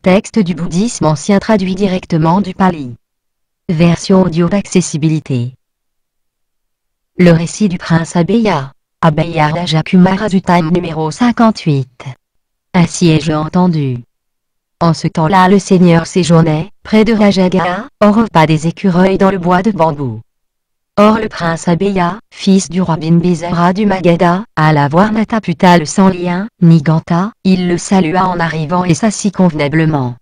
Texte du bouddhisme ancien traduit directement du pali. Version audio d'accessibilité. Le récit du prince Abheya. Abheya Rajakumara Suttam numéro 58. Ainsi ai-je entendu. En ce temps-là le Seigneur séjournait, près de Rajagaha, au repas des écureuils dans le bois de bambou. Or le prince Abheya, fils du roi Bimbisara du Magadha, alla voir Nataputta le sans lien, Niganta, il le salua en arrivant et s'assit convenablement.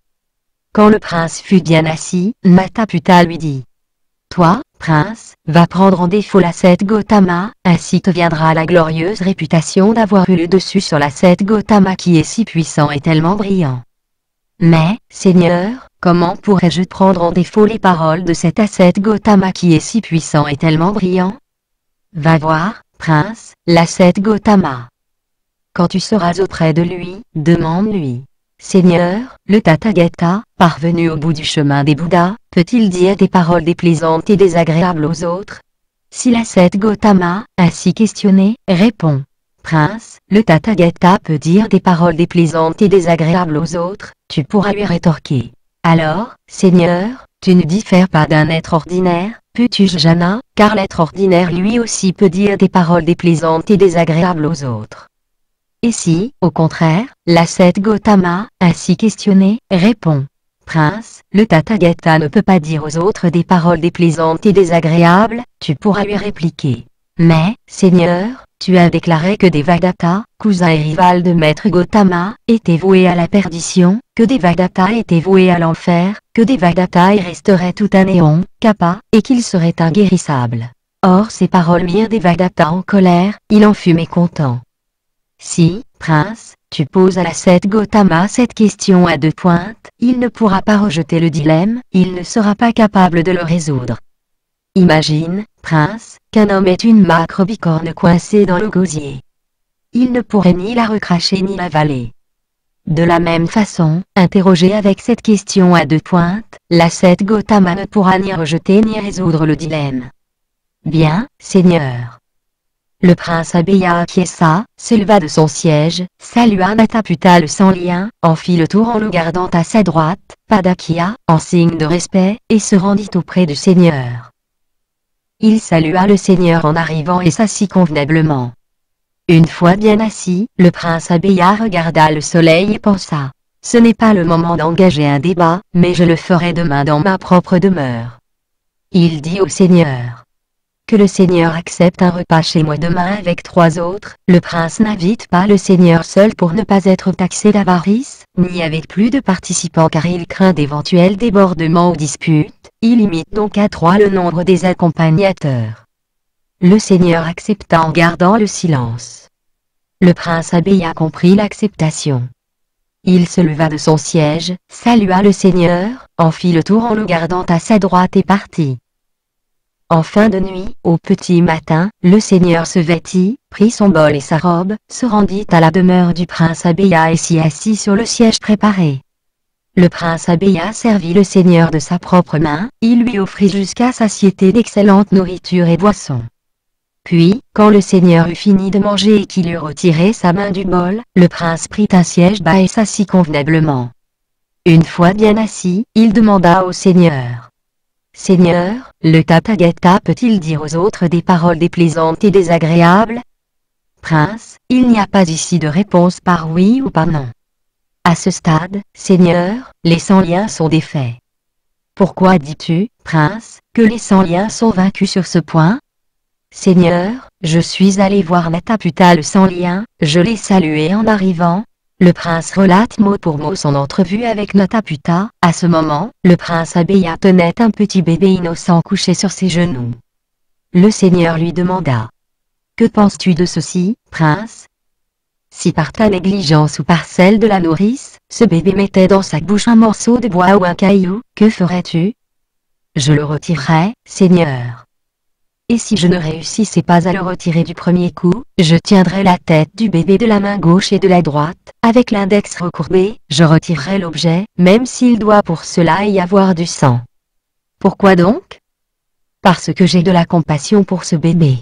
Quand le prince fut bien assis, Nataputta lui dit : Toi, prince, va prendre en défaut l'ascète Gotama, ainsi te viendra la glorieuse réputation d'avoir eu le dessus sur l'ascète Gotama qui est si puissant et tellement brillant. Mais, Seigneur, comment pourrais-je prendre en défaut les paroles de cet ascète Gotama qui est si puissant et tellement brillant ? Va voir, prince, l'ascète Gotama. Quand tu seras auprès de lui, demande-lui : Seigneur, le Tathagata, parvenu au bout du chemin des Bouddhas, peut-il dire des paroles déplaisantes et désagréables aux autres ? Si l'ascète Gotama, ainsi questionné, répond : Prince, le Tathagata peut dire des paroles déplaisantes et désagréables aux autres, tu pourras lui rétorquer : Alors, Seigneur, tu ne diffères pas d'un être ordinaire, Puthujjana, car l'être ordinaire lui aussi peut dire des paroles déplaisantes et désagréables aux autres. Et si, au contraire, l'ascète Gotama, ainsi questionné, répond : Prince, le Tathagata ne peut pas dire aux autres des paroles déplaisantes et désagréables, tu pourras lui répliquer : Mais, Seigneur, tu as déclaré que Devadatta, cousin et rival de maître Gotama, était voué à la perdition, que Devadatta était voué à l'enfer, que Devadatta y resterait tout un éon, kappa, et qu'il serait inguérissable. Or ces paroles mirent Devadatta en colère, il en fut mécontent. Si, prince, tu poses à l'ascète Gotama cette question à deux pointes, il ne pourra pas rejeter le dilemme, il ne sera pas capable de le résoudre. Imagine, prince, qu'un homme ait une maque bicorne coincée dans le gosier. Il ne pourrait ni la recracher ni l'avaler. De la même façon, interrogé avec cette question à deux pointes, l'ascète Gotama ne pourra ni rejeter ni résoudre le dilemme. Bien, Seigneur. Le prince Abheya acquiesça, se leva de son siège, salua Nataputta le sans lien, en fit le tour en le gardant à sa droite, Padakya, en signe de respect, et se rendit auprès du Seigneur. Il salua le Seigneur en arrivant et s'assit convenablement. Une fois bien assis, le prince Abheya regarda le soleil et pensa : Ce n'est pas le moment d'engager un débat, mais je le ferai demain dans ma propre demeure. Il dit au Seigneur : Que le Seigneur accepte un repas chez moi demain avec 3 autres. Le prince n'invite pas le Seigneur seul pour ne pas être taxé d'avarice, ni avec plus de participants car il craint d'éventuels débordements ou disputes. Il limite donc à 3 le nombre des accompagnateurs. Le Seigneur accepta en gardant le silence. Le prince Abheya comprit l'acceptation. Il se leva de son siège, salua le Seigneur, en fit le tour en le gardant à sa droite et partit. En fin de nuit, au petit matin, le Seigneur se vêtit, prit son bol et sa robe, se rendit à la demeure du prince Abheya et s'y assit sur le siège préparé. Le prince Abheya servit le Seigneur de sa propre main, il lui offrit jusqu'à satiété d'excellente nourriture et boissons. Puis, quand le Seigneur eut fini de manger et qu'il eut retiré sa main du bol, le prince prit un siège bas et s'assit convenablement. Une fois bien assis, il demanda au Seigneur : Seigneur, le Tathagata peut-il dire aux autres des paroles déplaisantes et désagréables ? Prince, il n'y a pas ici de réponse par oui ou par non. À ce stade, Seigneur, les sans-liens sont défaits. Pourquoi dis-tu, prince, que les sans-liens sont vaincus sur ce point ? Seigneur, je suis allé voir Nataputta le sans-lien, je l'ai salué en arrivant. Le prince relate mot pour mot son entrevue avec Nataputta. À ce moment, le prince Abheya tenait un petit bébé innocent couché sur ses genoux. Le Seigneur lui demanda : Que penses-tu de ceci, prince ? Si par ta négligence ou par celle de la nourrice, ce bébé mettait dans sa bouche un morceau de bois ou un caillou, que ferais-tu ? Je le retirerais, Seigneur. Et si je ne réussissais pas à le retirer du premier coup, je tiendrais la tête du bébé de la main gauche et de la droite, avec l'index recourbé, je retirerai l'objet, même s'il doit pour cela y avoir du sang. Pourquoi donc ? Parce que j'ai de la compassion pour ce bébé.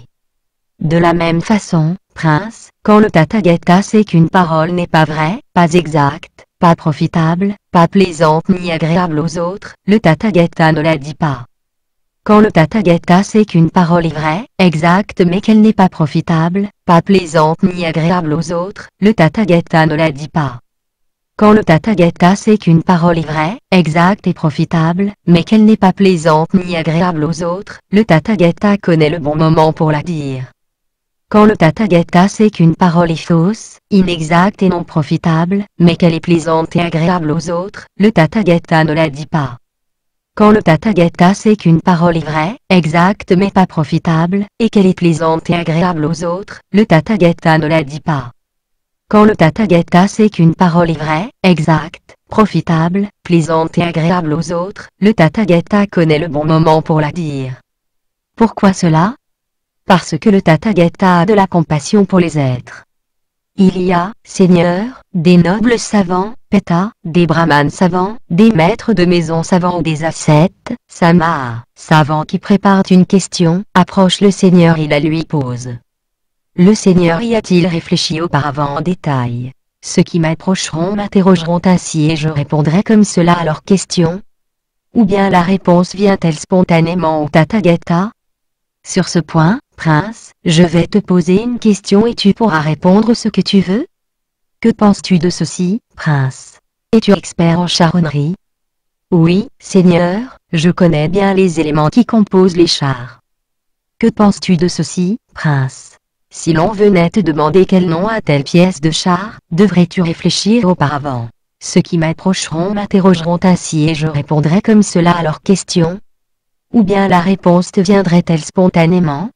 De la même façon, prince, quand le Tathagata sait qu'une parole n'est pas vraie, pas exacte, pas profitable, pas plaisante ni agréable aux autres, le Tathagata ne la dit pas. Quand le Tathagata sait qu'une parole est vraie, exacte mais qu'elle n'est pas profitable, pas plaisante ni agréable aux autres, le Tathagata ne la dit pas. Quand le Tathagata sait qu'une parole est vraie, exacte et profitable, mais qu'elle n'est pas plaisante ni agréable aux autres, le Tathagata connaît le bon moment pour la dire. Quand le Tathagata sait qu'une parole est fausse, inexacte et non profitable, mais qu'elle est plaisante et agréable aux autres, le Tathagata ne la dit pas. Quand le Tathagata sait qu'une parole est vraie, exacte mais pas profitable, et qu'elle est plaisante et agréable aux autres, le Tathagata ne la dit pas. Quand le Tathagata sait qu'une parole est vraie, exacte, profitable, plaisante et agréable aux autres, le Tathagata connaît le bon moment pour la dire. Pourquoi cela? Parce que le Tathagata a de la compassion pour les êtres. Il y a, Seigneur, des nobles savants, Péta, des brahmanes savants, des maîtres de maison savants ou des ascètes, Samaha, savants qui préparent une question, approchent le Seigneur et la lui posent. Le Seigneur y a-t-il réfléchi auparavant en détail? Ceux qui m'approcheront m'interrogeront ainsi et je répondrai comme cela à leurs questions? Ou bien la réponse vient-elle spontanément au Tathagata? Sur ce point, prince, je vais te poser une question et tu pourras répondre ce que tu veux? Que penses-tu de ceci, prince? Es-tu expert en charognnerie? Oui, Seigneur, je connais bien les éléments qui composent les chars. Que penses-tu de ceci, prince? Si l'on venait te demander quel nom a telle pièce de char, devrais-tu réfléchir auparavant? Ceux qui m'approcheront m'interrogeront ainsi et je répondrai comme cela à leurs questions? Ou bien la réponse te viendrait-elle spontanément?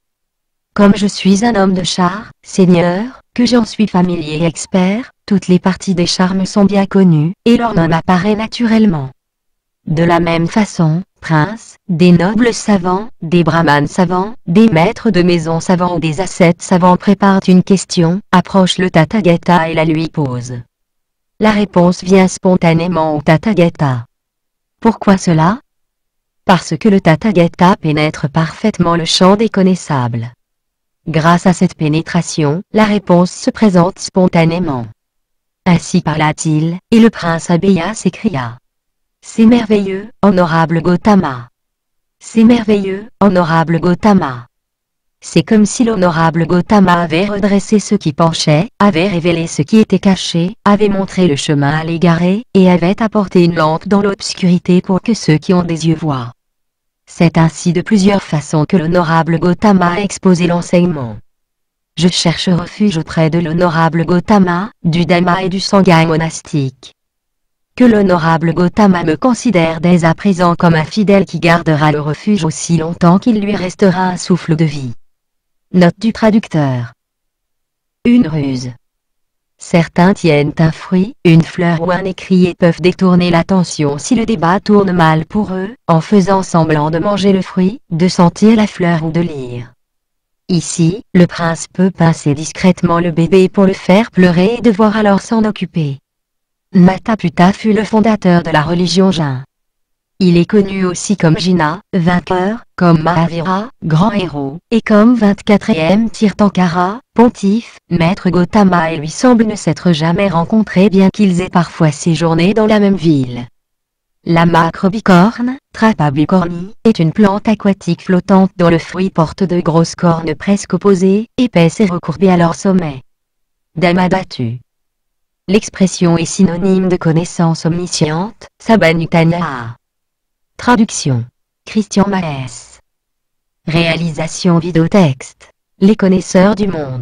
Comme je suis un homme de char, Seigneur, que j'en suis familier et expert, toutes les parties des chars me sont bien connues, et leur nom apparaît naturellement. De la même façon, prince, des nobles savants, des brahmanes savants, des maîtres de maison savants ou des ascètes savants préparent une question, approchent le Tathagata et la lui posent. La réponse vient spontanément au Tathagata. Pourquoi cela? Parce que le Tathagata pénètre parfaitement le champ des connaissables. Grâce à cette pénétration, la réponse se présente spontanément. Ainsi parla-t-il, et le prince Abheya s'écria. C'est merveilleux, honorable Gautama. C'est merveilleux, honorable Gautama. C'est comme si l'honorable Gautama avait redressé ce qui penchait, avait révélé ce qui était caché, avait montré le chemin à l'égaré, et avait apporté une lampe dans l'obscurité pour que ceux qui ont des yeux voient. C'est ainsi de plusieurs façons que l'honorable Gautama a exposé l'enseignement. Je cherche refuge auprès de l'honorable Gautama, du Dhamma et du Sangha monastique. Que l'honorable Gautama me considère dès à présent comme un fidèle qui gardera le refuge aussi longtemps qu'il lui restera un souffle de vie. Note du traducteur. Une ruse. Certains tiennent un fruit, une fleur ou un écrit et peuvent détourner l'attention si le débat tourne mal pour eux, en faisant semblant de manger le fruit, de sentir la fleur ou de lire. Ici, le prince peut pincer discrètement le bébé pour le faire pleurer et devoir alors s'en occuper. Mataputta fut le fondateur de la religion Jain. Il est connu aussi comme Jina, vainqueur, comme Mahavira, grand héros, et comme 24e Tirthankara, pontife. Maître Gautama et lui semblent ne s'être jamais rencontrés bien qu'ils aient parfois séjourné dans la même ville. La macrobicorne, Trapabicorni, est une plante aquatique flottante dont le fruit porte de grosses cornes presque opposées, épaisses et recourbées à leur sommet. Dhammadhatu. L'expression est synonyme de connaissance omnisciente, Sabanutana. Traduction. Christian Maes. Réalisation vidéotexte. Les connaisseurs du monde.